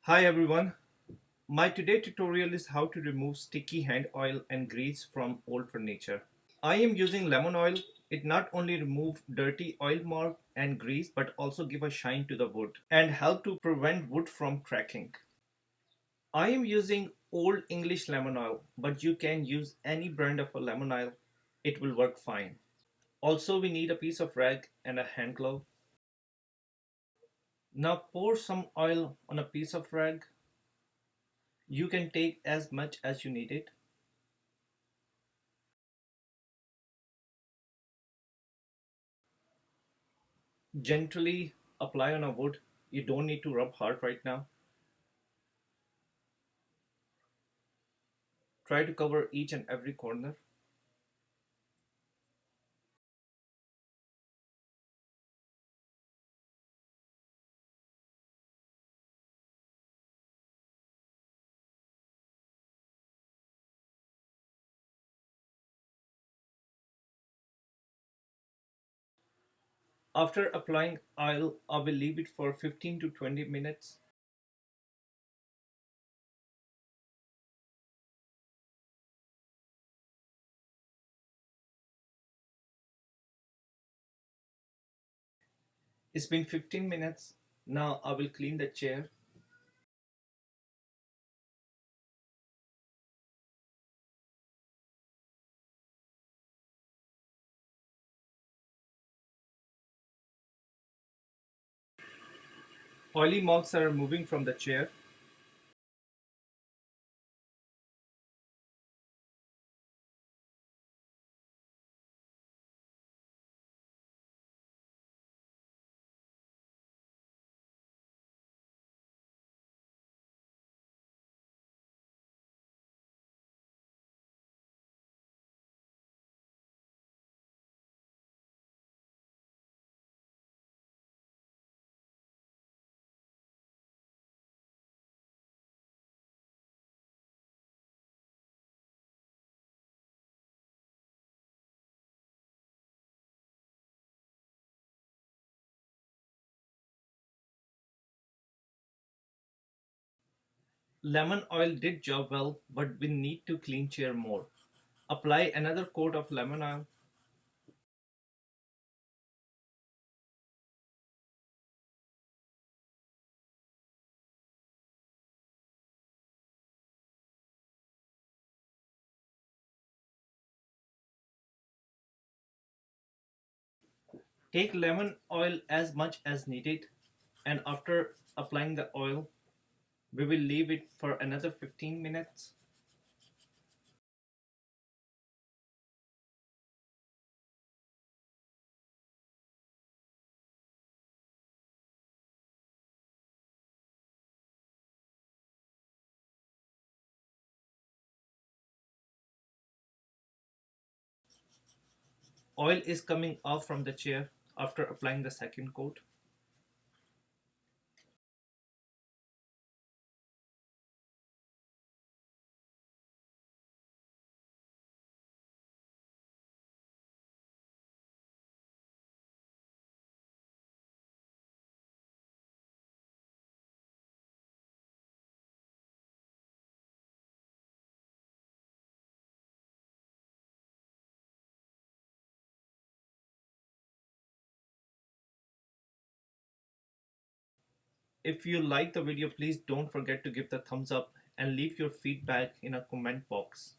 Hi everyone, my today tutorial is how to remove sticky hand oil and grease from old furniture. I am using lemon oil. It not only remove dirty oil mark and grease but also give a shine to the wood and help to prevent wood from cracking. I am using Old English lemon oil, but you can use any brand of a lemon oil. It will work fine. Also we need a piece of rag and a hand glove. Now pour some oil on a piece of rag. You can take as much as you need it. Gently apply on a wood. You don't need to rub hard right now. Try to cover each and every corner. After applying oil, I will leave it for 15 to 20 minutes. It's been 15 minutes. Now I will clean the chair. Oily marks are moving from the chair. Lemon oil did job well, but we need to clean chair more. Apply another coat of lemon oil. Take lemon oil as much as needed, and after applying the oil, we will leave it for another 15 minutes. Oil is coming off from the chair after applying the second coat. If you like the video, please don't forget to give the thumbs up and leave your feedback in a comment box.